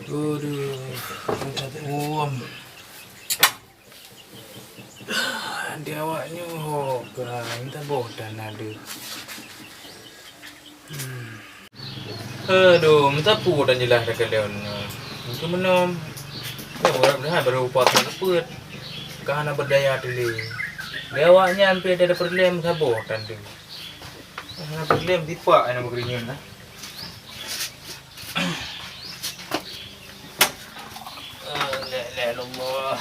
Aduh, minta uam. Dia awaknya hoga, minta bodan ada. Aduh, minta pudan jelas dah kalian. Itu menom. Ya, orang dah baru potong keput. Karena berdaya dulu. Dia awaknya hampir ada perlem sabotan tu. Perlem tipak yang berkeringin lah. Allah.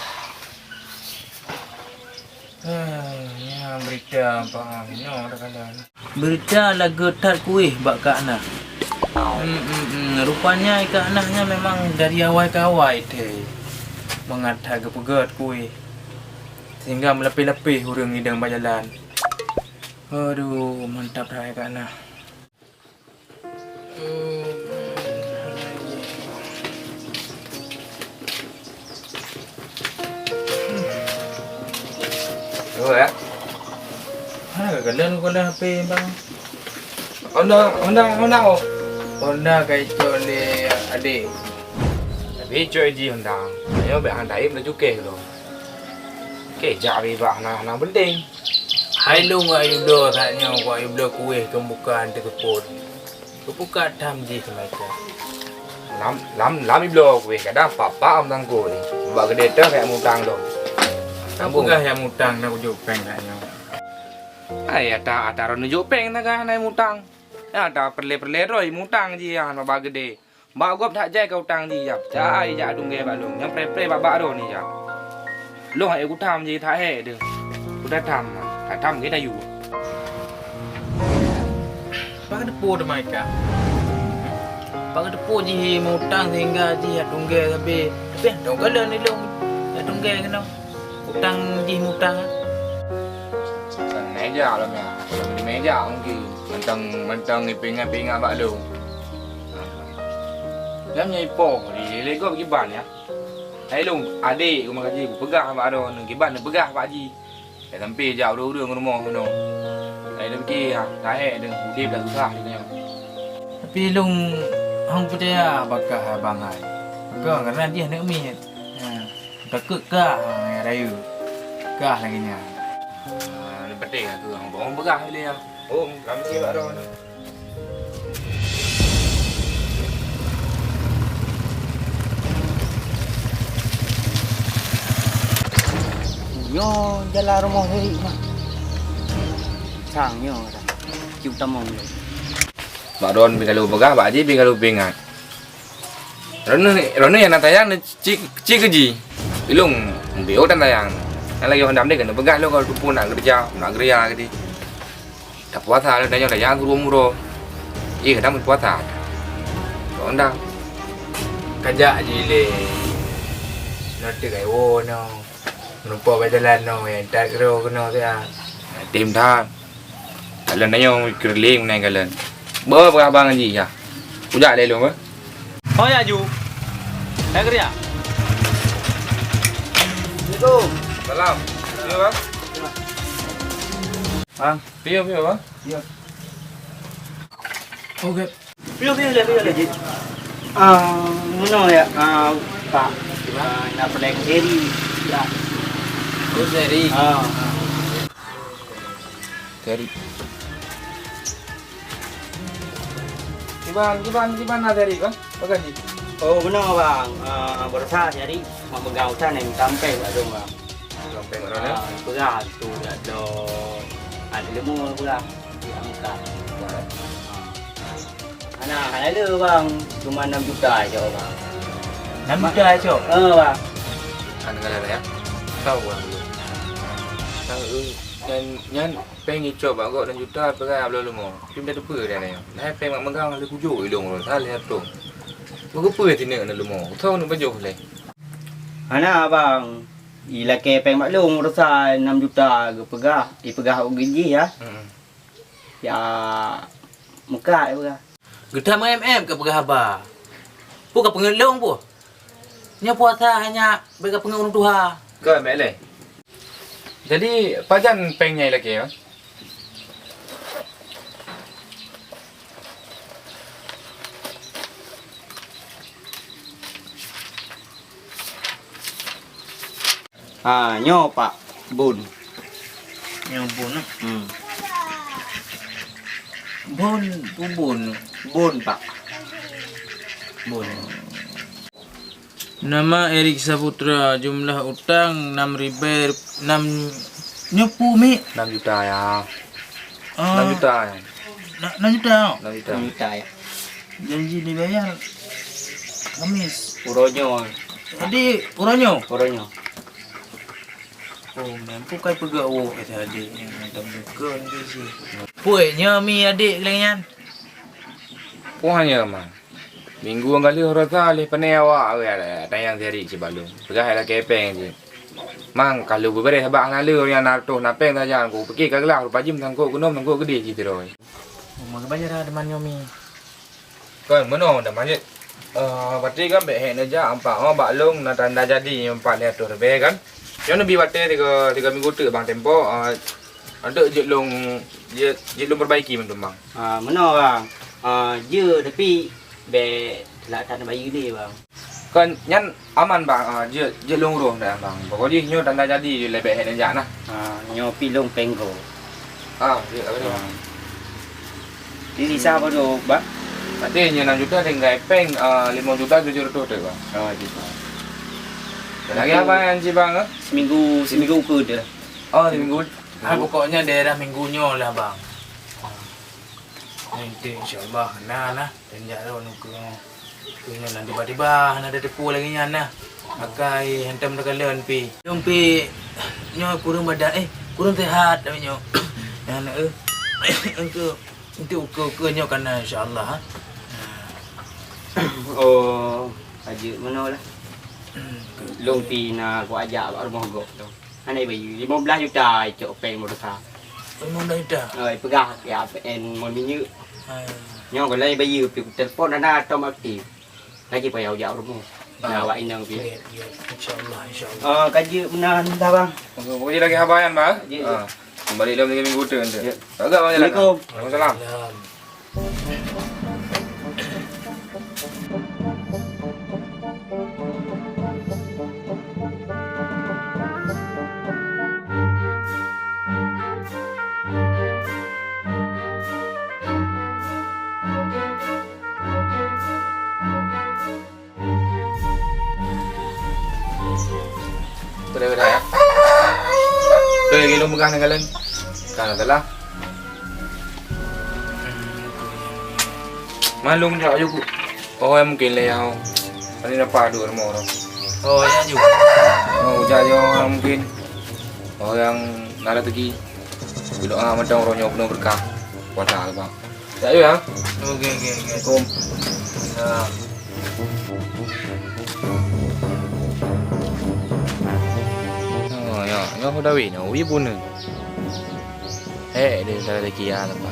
Ya berita apa ni ada kalian. Berita lagu tat kuih bak kak anak. Rupanya ikan anaknya memang dari awal ke awal itu mengatak ke pegat kuih. Sehingga melepih-lepih hurung hidang berjalan. Aduh, mantap dah ikan anak. Rồi á. Hai kalian kena HP bang. Honda. Honda kayak ni adik. Vì chơi gì Honda. Nếu bạn hàng đấy nó chú kể rồi. Kể trả vì bạn là vấn đề. Hai lu ngayu do tanya ko ayu do kuih kemukaan te kepot. Kepuka tam ji ke mereka. Lắm đi blog vì cái đám papa ông đang ngồi. Và cái đề trước kayak mutang rồi. Apa gah yang mutang nak ujuk peng tanya. Ay ada nunjuk peng naga nai mutang. Ada perle roy mutang ji ya ma gede. Ba gop tak jai kau tang ji ya. Chai ya dung ge ba long. Yang pre ba ro ni ya. Long hai ku tham ji tha he de. Ku da tham cái đâyอยู่. Pak depo de mereka. Pak depo ji mutang sehingga ji dungge tapi dong kalian ni long. Dungge kena. Utang di mutang. Cần nãy giờ rồi mà. Đi mấy giờ ông kì. Mình tầng thì pinga bạn luôn. Lắm như po thì lấy có cái bản nhá. Thấy luôn ade của cái gì của pegang bạn đâu, cái bản này pegang bạn gì. Để làm pi dạo đâu đường nó mò nó. Đấy đâm kia thái hệ đừng đi là thứ hai này. Tapi long hang percaya bakal abang ai. Kau kerana dia nak mi. Takut kah rayu. Kah lagi nya. Nó bắt đề là thường bóng pegang đi à. Ôm làm kia bạn đâu. Yo jalan rumah heri mah. Sangnya dah. Kita mau ni. Bạn đồn bị cái lù pegang bạn gì bị cái lù pingan. Rồi nó yang tayang chi cái gì? Ilung biểu tan tayang. Yang lagi Honda ni kan pegang lo kalau pun nak kerja gitu. Tak puasa lo tanya tayang muro. Iya kadang puasa. Honda. Kajak je le. Nanti kai wo no. Lupa berjalan no yang tak kero kena tu ah. Tìm tha. Lần nãy nhau keliling này cái lần. Bơ apa abang gì ya? Udah đây luôn á. Oh ya Ju. Saya kerja. Assalamualaikum. Salam. Iya bang. Bang, Pio bang. iya. Okey. Pilih. Mana ya? Pak. Nak peleng heri. Ya. Oh, seri. Dari. Gimana dari bang? Bagasi. Oh benar bang. Berusaha jadi mau pegang usaha yang sampai ada bang. Sampai mana? Pegang tu ada lemu pegang di angkat. Anak ada bang, cuma 6 juta aja bang. 6 juta aja. Bang. Ano nga ya? Tahu bang. Tahu. Nyan pengen coba kok 6 juta pegang belum mau. Kim dah tepu dah ni. Nah pengen megang le kuju ilung lo. Tak lihat tu. Mau ke sini nak lu mau. Tahu nak baju le. Anak bang, ila ke peng maklum rasa 6 juta ke pegah gaji ya. Ya muka ya. Gedam ke berapa? Bukan pengelong pun. Nya puasa hanya bagi pengelong Tuhan. Ke mek le. Jadi pajan pengnya lagi ya. Nyo Pak Bun. Yang bun ah. Hmm. Bun, bun. Bun Pak. Bun. Nama Erik Saputra, jumlah utang 6 nyopu mi. 6 juta ya. Ah, 6 juta ya. 6 juta. 6 juta. Minta ya. Janji dibayar Kamis. Uronyo. Tadi uranyo. Uronyo. Oh, mampu kai pegawo kata adik yang tak bukan dia sih. Punya mi adik kalian. Puanya man. Minggu ang kali orang kali penewa ada yang dari Cibalung. Pegah lah kepeng je. Mang kalau beberapa habang lalu yang nato napeng saja aku pergi ke gelang rupa jim tangkuk gunung tangkuk gede gitu roy. Mak bayar ada man mi. Kan mana dah masjid. Berarti kan behek aja empat baklung nak tanda jadi 400 lebih kan. Yang lebih bate 3 minggu tu bang tempo ada je long perbaiki mentum bang. Mana bang? Je tapi be tak nak bayi dia bang. Kan nyan aman bang je long roh dah bang. Pokoknya nyo tanda jadi je lebih behek aja nah. Nyo pilong penggo. Je apa tu. Di sisa apa tu bang? Tadi nyo 6 juta tinggal peng 5 juta 700 tu bang. Gitu. Lagi apa yang si bang? Seminggu ke dia. Minggu. Pokoknya daerah minggunya lah bang. Nanti insyaAllah nah tenjak dah nuku. Kena nanti tiba-tiba ada tepu lagi nyana. Pakai hentam dekat leon pi. Leon pi nyo kurang badan kurang sehat dah nyo. Yang engke ke nyo kan insyaAllah. Oh, aja mana lah. Long pi na ko ajak bak rumah gok tu. Anai bayi 15 juta cok peng motor. Memang dah dah. Pegah ya PN mon minyu. Nyo ko lai bayi pi telefon ana tom aktif. Lagi payah ajak rumah. Nah, awak inang pi. InsyaAllah. Kaji menahan dah bang. Pokoknya lagi habayan bang. Kembali dalam 3 minggu tu nanti. Agak bang jalan. Assalamualaikum. Waalaikumsalam. Betul ya. Tu yang ilmu pegang dengan kalian. Kan adalah. Malung tak juga. Oh yang mungkin leh kau. Ini dapat dua rumah orang. Oh ya juga. Oh jadi orang mungkin. Oh yang nala pergi. Bila macam orangnya penuh berkah. Puasa bang. Tak ya. Okey. Assalamualaikum. Ya. Nga ko dawi na uwi pun. Dia dah lagi ya apa.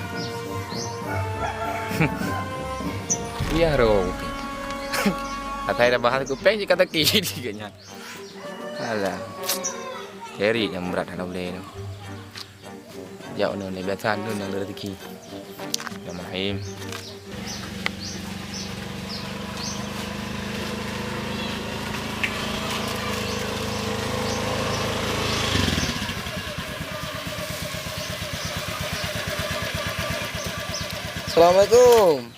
Iya ro. Atai dah bahas ku peng kata kiri kayaknya. Alah. Keri yang berat dah boleh tu. Jauh ni biasa tu yang rezeki. Yang mahim. Assalamualaikum.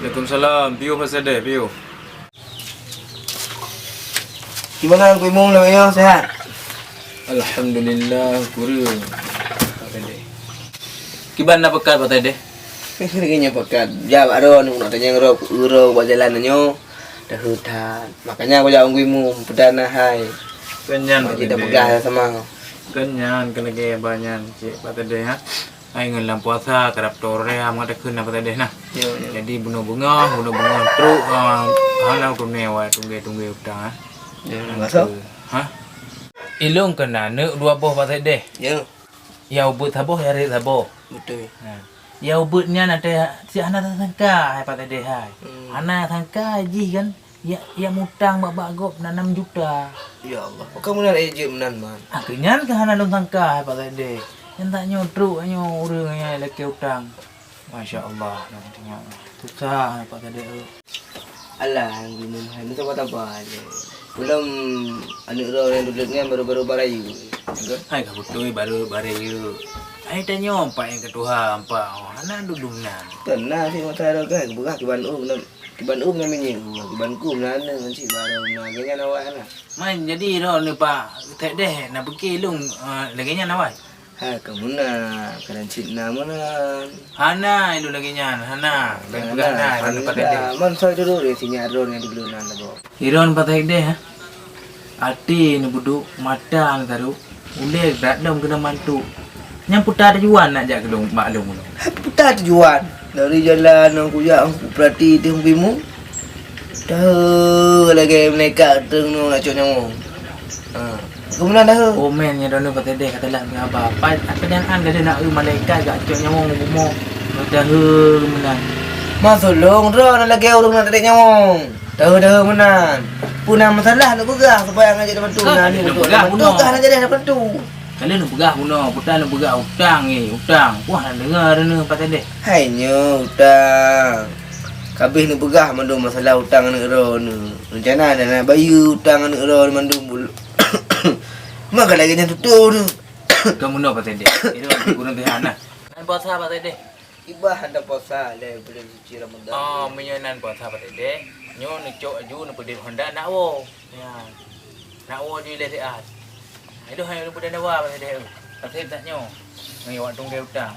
Waalaikumsalam. Piu pasal deh, piu. Gimana Uncle Imung namanya sehat? Alhamdulillah kurang. Kiban nak bekal patah deh. Kayaknya pekat. Ya Pak Ron, nak tanya ngero buat jalan nyo. Dah hutan. Makanya aku jauh Uncle Imung perdana hai. Kenyan Kita pegah sama. Kenyan kena gaya banyak cik patah deh ha. Ai ngelam puasa kerap tore am ada kena patah deh nah. Jadi bunga-bunga truk hana tu newa tunggu utang ha. Masuk. Ha? Ilung kena ne dua boh patah deh. Ya, Ya ubut saboh ya red saboh. betul. Ya ubutnya ada si anak sangka hai patah deh hai. Anak sangka haji kan. Ya mutang bak gop 6 juta. Ya Allah. Kamu nak eje menan man. Akhirnya kan anak dong sangka hai patah deh. Yang tak nyotruk nyo urang laki utang. Masya Allah, nantinya susah patah deh. Alah, gini mah. Ini tempat apa aja. Belum anak roh yang duduk ni baru-baru barayu. Hai kabutoi baru baru. Ai tanya apa yang kedua apa. Ana dudungnan. Tenang sih mata roh kan. Bukan kiban namanya. Kiban kum nana nanti baru nak ganyan awak ana. Man jadi ro ni pa. Tak deh nak pergi lung laginya nawai. Ha, kamu na kanan cina mana? Hana ilu laginya Hana. Ben pegana ron patek deh. Man soal dulu deh sini ron yang dulu nana bo. Iron patek deh ha. Ati ni buduk mata ni taru. Ulek dak dam kena mantu. Yang putar juan nak jak kelung maklum. Putar tujuan dari jalan aku ya aku perhati tembimu. Dah lagi mereka tengok nak cakap kemudian dah. Oh men yang dona patek deh kata lah apa. Pas kenyataan dia nak malaikat gak cok nyawong gumo. Dah menan. Masolong ron lagi orang nak tak nyawong. Dah menan. Punah masalah nak gugah supaya ngajak dapat tu nani untuk gugah nak jadi dapat tu. Kalau nak pegah guna, putar nak pegah hutang hutang. Wah nak dengar dona patek deh. Hainya hutang. Kabeh ni pegah mandu masalah hutang anak ron. Rencana dah nak bayar hutang anak ron mandu bulu. Maka lagi yang tutur tu. Kamu nak patek deh. Itu kurang Tuhan lah. Nan puasa patek deh. Ibah anda puasa le bulan suci Ramadan. Oh, menyenan puasa patek deh. Nyo nak cok aju nak pedih Honda nak wo. Ya. Nak wo je le seat. Itu hanya lu pada wa patek deh. Patek tak nyo. Ngi wak tung dia hutang.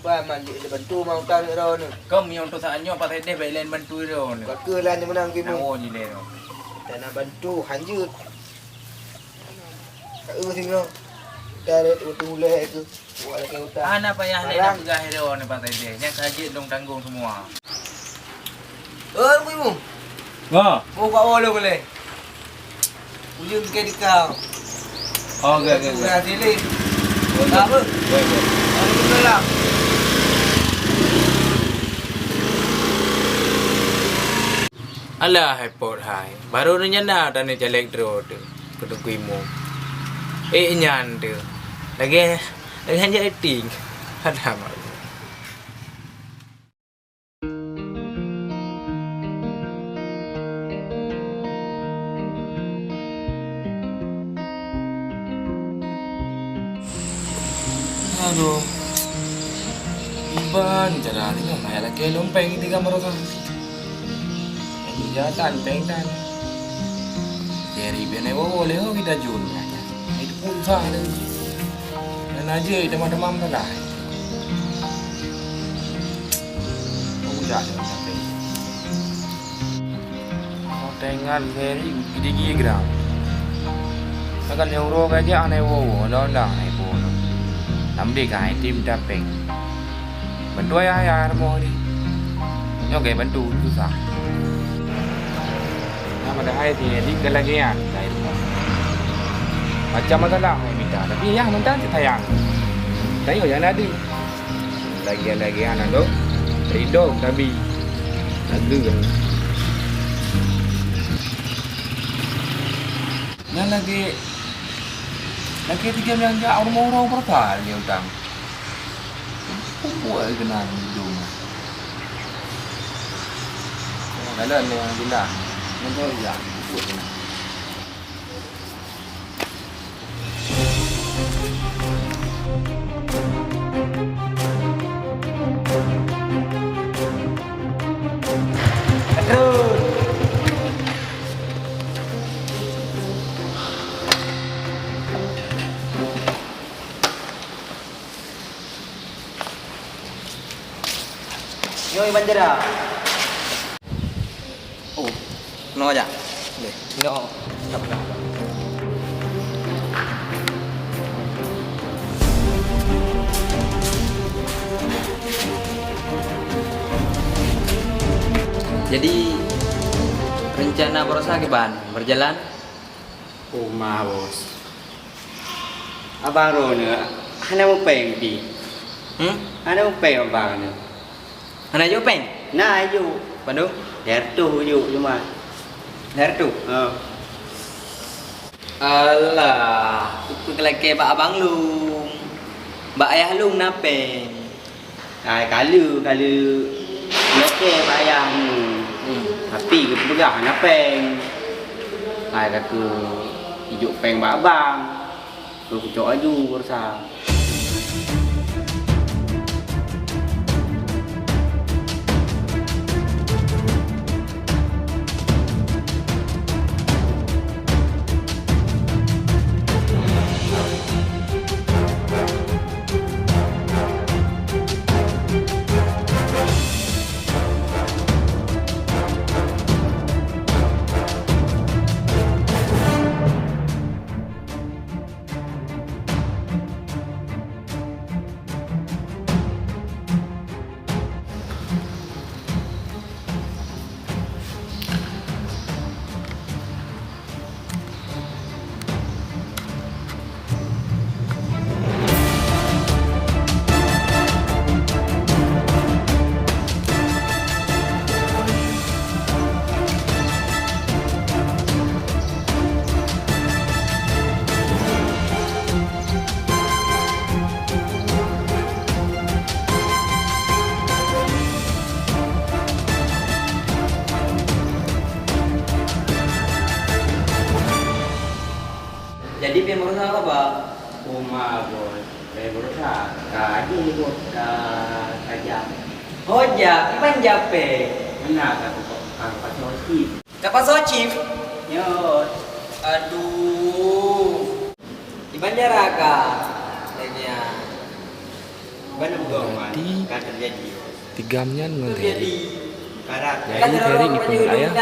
Ibah mandi le bantu mau hutang anak ron. Kau yang tu saat nyo patek deh baik lain bantu dia. Kakalah ni menang Nak kimu. wo je le. Dan nak bantu hanjut. Kau tengok. Tarik betul le tu. Buat lagi hutang. Ana payah le nak pegah hero ni patek deh. Yang kaji dong tanggung semua. Ibu. Ha. Mau kat awal boleh. Ujung ke dikau. Oh, okey okey. Dah sini. Tak apa. Baik. Alhamdulillah. Alah hepot hai. Baru ni nyana tani celek dro tu. Kedukuimu. Nyan tu. Lagi hanya eating. Ada mak. Aduh. Iban jalan ni kan ayah lagi lompeng di kamar orang. Jatan pengdan. Dari bene boleh ho kita jun. Itu pun sah dah. Dan aja demam-demam dah lah. Oh jalan sampai. Oh tengal very gigi gram. Akan euro aja aneh wo lo lah aneh bo. Namdi kai tim tapeng. Bantu ayah mo ni. Nyo ke bantu susah. Nama dah hai di kelagian dari rumah. Macam masalah hai minta tapi yang minta sayang. Tayo yang ada. Lagi anak tu. Ridho tapi ada kan. Nan lagi 3 yang jauh orang berkah dia utang. Buat kena hidung. Dalam ni yang bilang. Mentor ya. Yo Banjara. Oh, no aja. No. Tak apa. Jadi rencana Borosa Ban berjalan? Rumah bos. Abang Ron nữa, hana mau peng di. Hana mau peng abang nữa. Hana jo peng. Nah, ayo. Bandung. Der tu ayo cuma. Der tu. Alah, aku kelake bak abang lu. Bak ayah lu Ai kalu leke bayar. Tapi pegah hana peng. Ai kata ijuk peng ba abang. Lu kucok aju berusaha. Jadi pihak berusaha apa, Bang? Rumah bos. Saya berusaha. Kadi bos. Kajak. Hojak, iban jape. Mana kata kok apa soci? Kapan socif? Nyot. Aduh. Iban jaraka. Kayaknya. Mana bukan kan terjadi. Tigamnya dengan Jadi. Karat. Jadi Terry ni pun ayah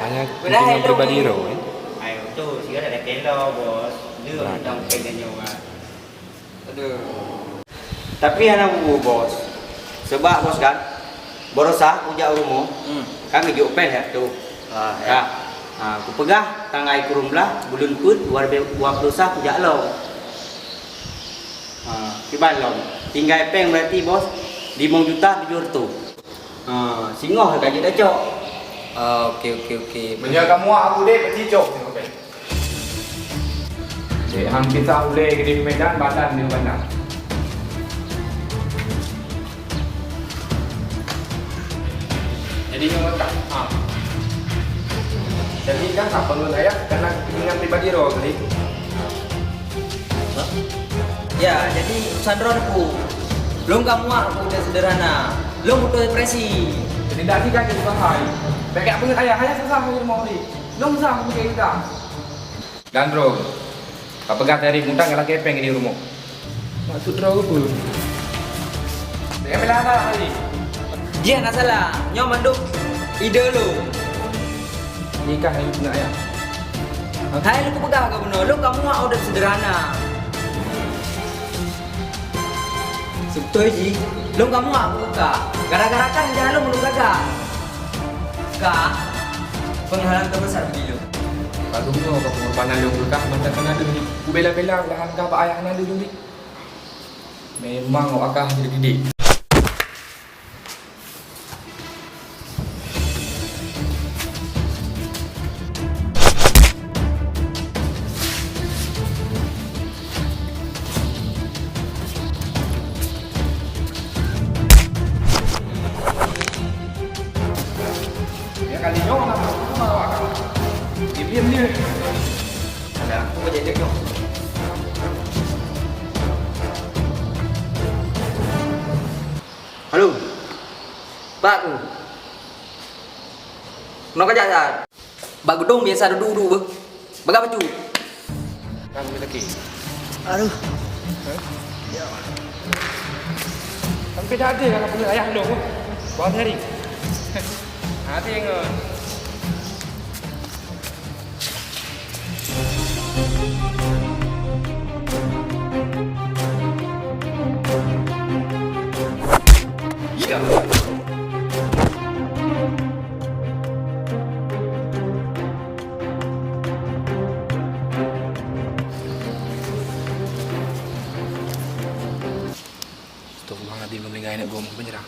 hanya kunjungan pribadi roh. Ayo tu, sih ada kelo bos. Dia tentang pengennya orang. Aduh. Tapi anak bos. Sebab bos kan, borosah ujak rumah. Kan ngejuk pen ya tu. Ya. Aku pegah tangai kurum belah bulun put buat dosa ujak lo. Kiban lo. Tinggal peng berarti bos 5 juta 7 tu. Singoh gaji dah cok. Oke. Menjaga muak aku deh bercicok ni kau. Cik hampir tak boleh ke di Medan badan di mana. Jadi memang tak. Jadi kan tak perlu saya karena kepentingan pribadi roh kali. Ya, jadi Sandro aku. Belum kamu aku udah sederhana. Belum butuh depresi. Jadi dah tiga jadi bahaya. Pakai apa ayah susah mau mau ni. Belum susah mau pakai kita. Gandro. Apa kata dari mutang kalau kepeng di rumah. Maksud roh apa? Dia belah tak hari. Dia nak salah. Nyom manduk ide lu. Nikah ni punya ayah. Hai lu pegah ke benar. Lu kamu udah sederhana. Sebetulnya ji, lu kamu aku buka. Gara-gara kan jangan lu menurut gagal. Kak, penghalang terbesar bagi lu. Baru tu kau pengorbanan lu kah mantan kena ada ni. Ku bela-bela lahan kau ayah kena ada ni. Memang awak akah jadi gede. Ya kali nyok nak awak akah. Diam dia. Ada aku kerja cek nyom. Halo. Pak tu. Nak kerja tak? Bak gedung biasa duduk-duduk ber. Bagai baju. Kan kita lagi. Aduh. Sampai dah ada kalau punya ayah lu. Buat hari. Ha tengok. Ya. Astagfirullahaladzim, memelingkai nak gomong penyerang.